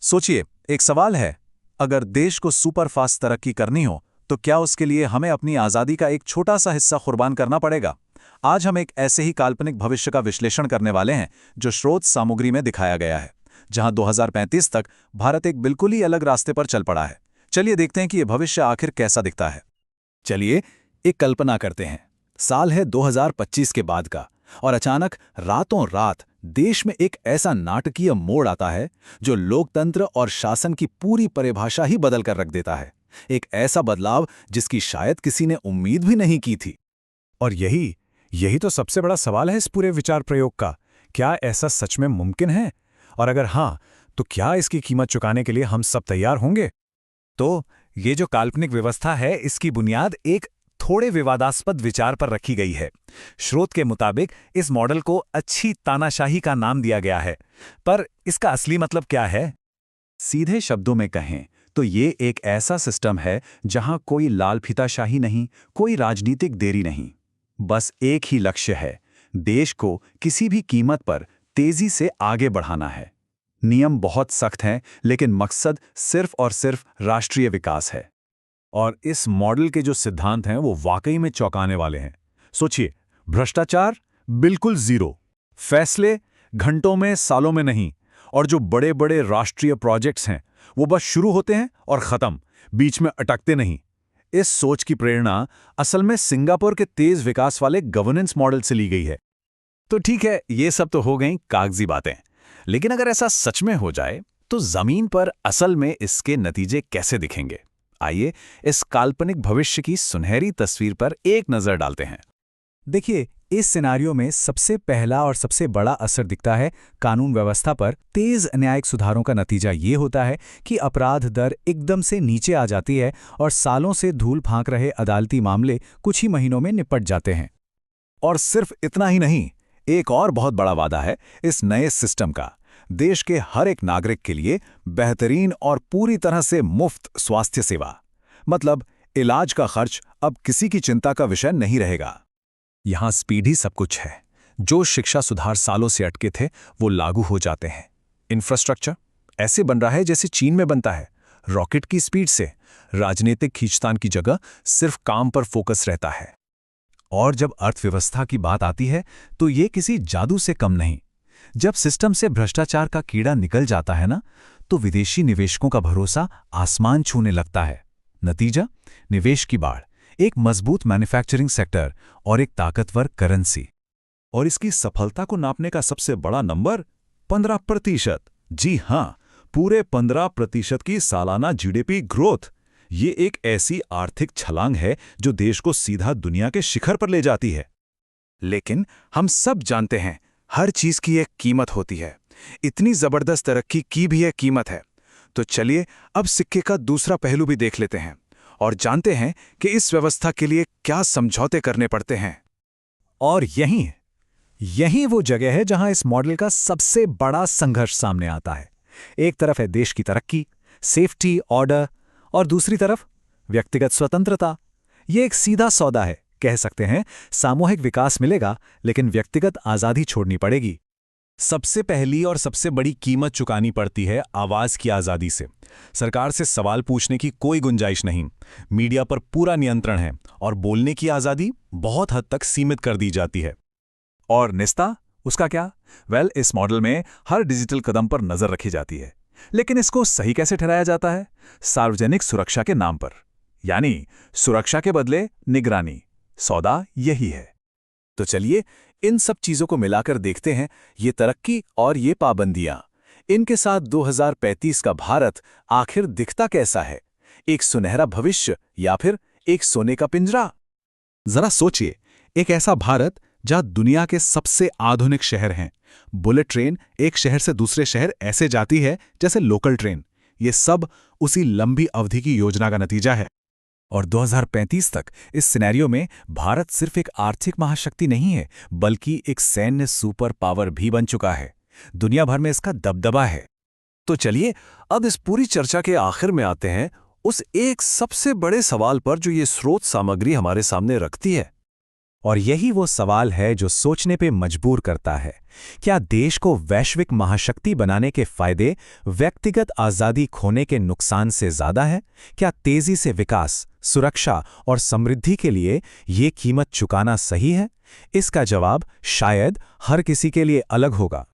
सोचिए, एक सवाल है, अगर देश को सुपर फास्ट तरक्की करनी हो तो क्या उसके लिए हमें अपनी आज़ादी का एक छोटा सा हिस्सा कुर्बान करना पड़ेगा? आज हम एक ऐसे ही काल्पनिक भविष्य का विश्लेषण करने वाले हैं जो स्रोत सामग्री में दिखाया गया है, जहां 2035 तक भारत एक बिल्कुल ही अलग रास्ते पर चल पड़ा है। चलिए देखते हैं कि यह भविष्य आखिर कैसा दिखता है। चलिए एक कल्पना करते हैं। साल है 2025 के बाद का, और अचानक रातों रात देश में एक ऐसा नाटकीय मोड़ आता है जो लोकतंत्र और शासन की पूरी परिभाषा ही बदल कर रख देता है। एक ऐसा बदलाव जिसकी शायद किसी ने उम्मीद भी नहीं की थी। और यही तो सबसे बड़ा सवाल है इस पूरे विचार प्रयोग का। क्या ऐसा सच में मुमकिन है? और अगर हाँ, तो क्या इसकी कीमत चुकाने के लिए हम सब तैयार होंगे? तो ये जो काल्पनिक व्यवस्था है, इसकी बुनियाद एक थोड़े विवादास्पद विचार पर रखी गई है। स्रोत के मुताबिक इस मॉडल को अच्छी तानाशाही का नाम दिया गया है, पर इसका असली मतलब क्या है? सीधे शब्दों में कहें तो ये एक ऐसा सिस्टम है जहां कोई लाल फीताशाही नहीं, कोई राजनीतिक देरी नहीं। बस एक ही लक्ष्य है, देश को किसी भी कीमत पर तेजी से आगे बढ़ाना है। नियम बहुत सख्त हैं, लेकिन मकसद सिर्फ और सिर्फ राष्ट्रीय विकास है। और इस मॉडल के जो सिद्धांत हैं वो वाकई में चौंकाने वाले हैं। सोचिए, भ्रष्टाचार बिल्कुल जीरो, फैसले घंटों में सालों में नहीं, और जो बड़े बड़े राष्ट्रीय प्रोजेक्ट्स हैं वो बस शुरू होते हैं और खत्म, बीच में अटकते नहीं। इस सोच की प्रेरणा असल में सिंगापुर के तेज विकास वाले गवर्नेंस मॉडल से ली गई है। तो ठीक है, ये सब तो हो गई कागजी बातें, लेकिन अगर ऐसा सच में हो जाए तो जमीन पर असल में इसके नतीजे कैसे दिखेंगे? आइए इस काल्पनिक भविष्य की सुनहरी तस्वीर पर एक नजर डालते हैं। देखिए, इस सिनारियो में सबसे पहला और सबसे बड़ा असर दिखता है कानून व्यवस्था पर। तेज न्यायिक सुधारों का नतीजा ये होता है कि अपराध दर एकदम से नीचे आ जाती है और सालों से धूल फांक रहे अदालती मामले कुछ ही महीनों में निपट जाते हैं। और सिर्फ इतना ही नहीं, एक और बहुत बड़ा वादा है इस नए सिस्टम का। देश के हर एक नागरिक के लिए बेहतरीन और पूरी तरह से मुफ्त स्वास्थ्य सेवा, मतलब इलाज का खर्च अब किसी की चिंता का विषय नहीं रहेगा। यहाँ स्पीड ही सब कुछ है। जो शिक्षा सुधार सालों से अटके थे वो लागू हो जाते हैं। इंफ्रास्ट्रक्चर ऐसे बन रहा है जैसे चीन में बनता है, रॉकेट की स्पीड से। राजनीतिक खींचतान की जगह सिर्फ काम पर फोकस रहता है। और जब अर्थव्यवस्था की बात आती है तो ये किसी जादू से कम नहीं। जब सिस्टम से भ्रष्टाचार का कीड़ा निकल जाता है ना, तो विदेशी निवेशकों का भरोसा आसमान छूने लगता है। नतीजा, निवेश की बाढ़, एक मजबूत मैन्युफैक्चरिंग सेक्टर और एक ताकतवर करेंसी। और इसकी सफलता को नापने का सबसे बड़ा नंबर 15%। जी हां, पूरे 15% की सालाना जीडीपी ग्रोथ। ये एक ऐसी आर्थिक छलांग है जो देश को सीधा दुनिया के शिखर पर ले जाती है। लेकिन हम सब जानते हैं, हर चीज की एक कीमत होती है। इतनी जबरदस्त तरक्की की भी एक कीमत है। तो चलिए अब सिक्के का दूसरा पहलू भी देख लेते हैं और जानते हैं कि इस व्यवस्था के लिए क्या समझौते करने पड़ते हैं। और यही वो जगह है जहां इस मॉडल का सबसे बड़ा संघर्ष सामने आता है। एक तरफ है देश की तरक्की, सेफ्टी, ऑर्डर, और दूसरी तरफ व्यक्तिगत स्वतंत्रता। ये एक सीधा सौदा है, कह सकते हैं। सामूहिक विकास मिलेगा, लेकिन व्यक्तिगत आज़ादी छोड़नी पड़ेगी। सबसे पहली और सबसे बड़ी कीमत चुकानी पड़ती है आवाज़ की आज़ादी से। सरकार से सवाल पूछने की कोई गुंजाइश नहीं, मीडिया पर पूरा नियंत्रण है और बोलने की आज़ादी बहुत हद तक सीमित कर दी जाती है। और निस्ता, उसका क्या? इस मॉडल में हर डिजिटल कदम पर नजर रखी जाती है, लेकिन इसको सही कैसे ठहराया जाता है? सार्वजनिक सुरक्षा के नाम पर, यानी सुरक्षा के बदले निगरानी। सौदा यही है। तो चलिए इन सब चीजों को मिलाकर देखते हैं, ये तरक्की और ये पाबंदियां, इनके साथ 2035 का भारत आखिर दिखता कैसा है? एक सुनहरा भविष्य या फिर एक सोने का पिंजरा? जरा सोचिए, एक ऐसा भारत जहां दुनिया के सबसे आधुनिक शहर हैं। बुलेट ट्रेन एक शहर से दूसरे शहर ऐसे जाती है जैसे लोकल ट्रेन। ये सब उसी लंबी अवधि की योजना का नतीजा है। और 2035 तक इस सिनेरियो में भारत सिर्फ एक आर्थिक महाशक्ति नहीं है, बल्कि एक सैन्य सुपर पावर भी बन चुका है। दुनिया भर में इसका दबदबा है। तो चलिए अब इस पूरी चर्चा के आखिर में आते हैं उस एक सबसे बड़े सवाल पर जो ये स्रोत सामग्री हमारे सामने रखती है। और यही वो सवाल है जो सोचने पे मजबूर करता है। क्या देश को वैश्विक महाशक्ति बनाने के फायदे व्यक्तिगत आज़ादी खोने के नुकसान से ज़्यादा है? क्या तेज़ी से विकास, सुरक्षा और समृद्धि के लिए ये कीमत चुकाना सही है? इसका जवाब शायद हर किसी के लिए अलग होगा।